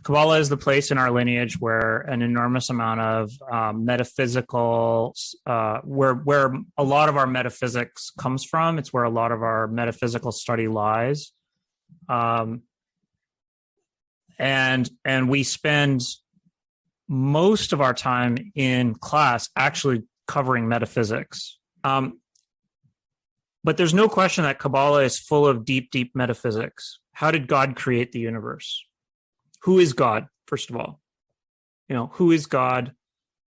Kabbalah is the place in our lineage where an enormous amount of metaphysical, where a lot of our metaphysics comes from. It's where a lot of our metaphysical study lies. And we spend most of our time in class actually covering metaphysics. But there's no question that Kabbalah is full of deep, deep metaphysics. How did God create the universe? Who is God, first of all? Who is God?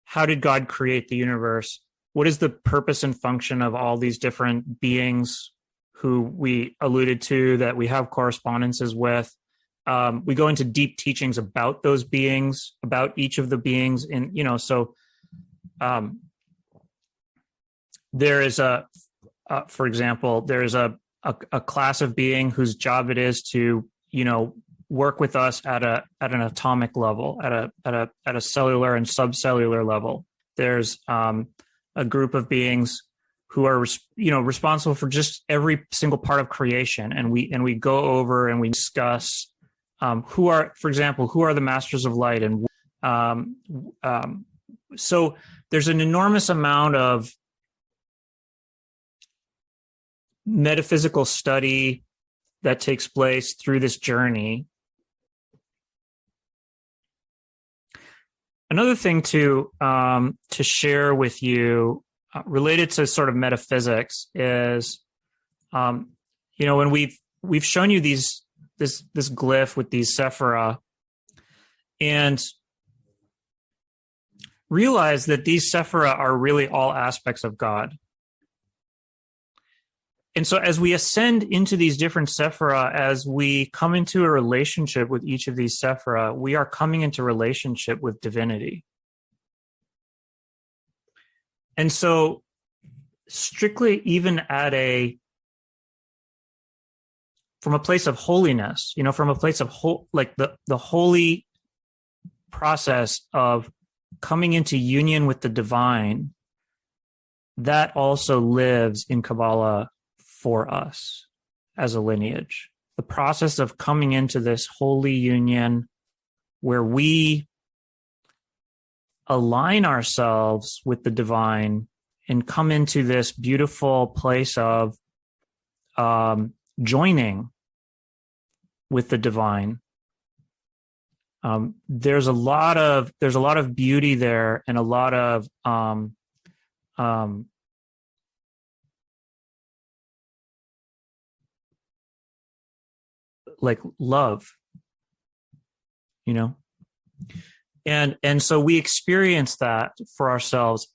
How did God create the universe? What is the purpose and function of all these different beings who we alluded to that we have correspondences with? We go into deep teachings about those beings, about each of the beings. And, there is for example, there is a class of being whose job it is to, work with us at an atomic level, at a cellular and subcellular level. There's a group of beings who are responsible for just every single part of creation, and we go over and we discuss who are the masters of light, and so there's an enormous amount of metaphysical study that takes place through this journey. Another thing to share with you related to sort of metaphysics is, when we've shown you this glyph with these sephira, and realize that these sephira are really all aspects of God. And so as we ascend into these different sephira, as we come into a relationship with each of these sephira, we are coming into relationship with divinity. And so strictly even from a place of holiness, from a place of the holy process of coming into union with the divine, that also lives in Kabbalah for us as a lineage. The process of coming into this holy union where we align ourselves with the divine and come into this beautiful place of joining with the divine. There's a lot of beauty there, and a lot of love, and so we experience that for ourselves.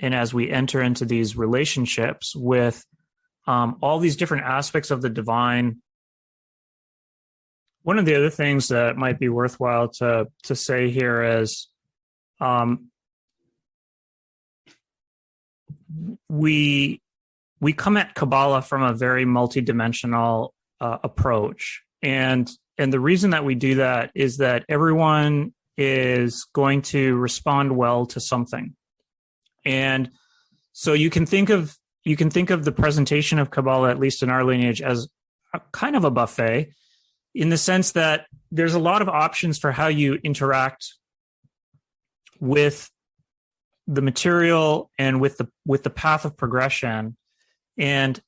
And as we enter into these relationships with all these different aspects of the divine, one of the other things that might be worthwhile to say here is we come at Kabbalah from a very multidimensional approach. And the reason that we do that is that everyone is going to respond well to something. And so you can think of the presentation of Kabbalah, at least in our lineage, as a kind of a buffet, in the sense that there's a lot of options for how you interact with the material and with the path of progression, and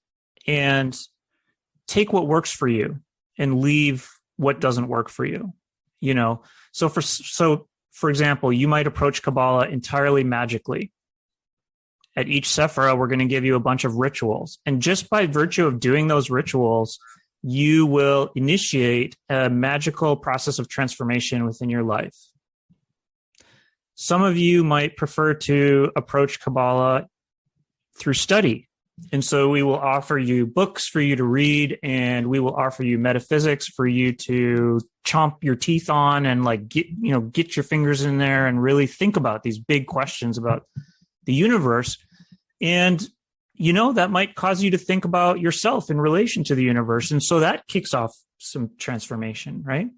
take what works for you and leave what doesn't work for you. So for example, you might approach Kabbalah entirely magically. At each sephira, we're going to give you a bunch of rituals, and just by virtue of doing those rituals, you will initiate a magical process of transformation within your life. Some of you might prefer to approach Kabbalah through study. And so we will offer you books for you to read, and we will offer you metaphysics for you to chomp your teeth on and get your fingers in there and really think about these big questions about the universe. And, that might cause you to think about yourself in relation to the universe. And so that kicks off some transformation, right?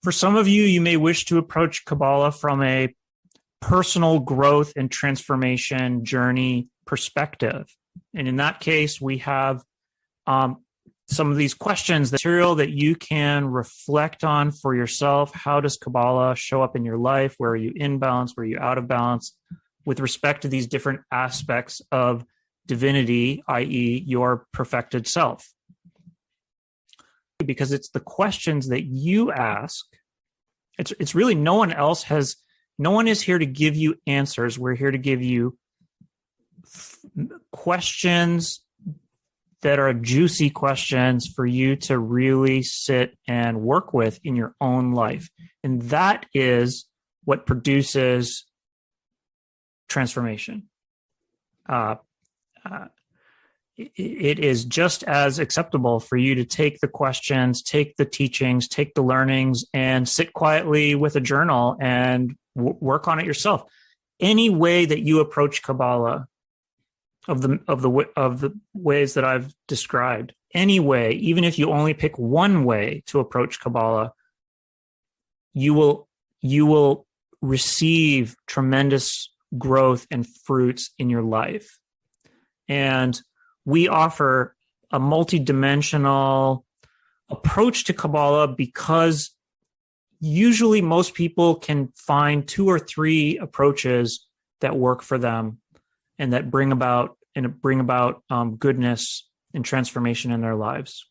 For some of you, you may wish to approach Kabbalah from a personal growth and transformation journey perspective. And in that case, we have some of these questions, the material that you can reflect on for yourself. How does Kabbalah show up in your life? Where are you in balance? Where are you out of balance with respect to these different aspects of divinity, i.e., your perfected self? Because it's the questions that you ask. It's really no one is here to give you answers. We're here to give you questions that are juicy questions for you to really sit and work with in your own life. And that is what produces transformation. It is just as acceptable for you to take the questions, take the teachings, take the learnings, and sit quietly with a journal and work on it yourself. Any way that you approach Kabbalah, of the ways that I've described, any way, even if you only pick one way to approach Kabbalah, you will receive tremendous growth and fruits in your life. And we offer a multidimensional approach to Kabbalah because usually most people can find 2 or 3 approaches that work for them and that bring about goodness and transformation in their lives.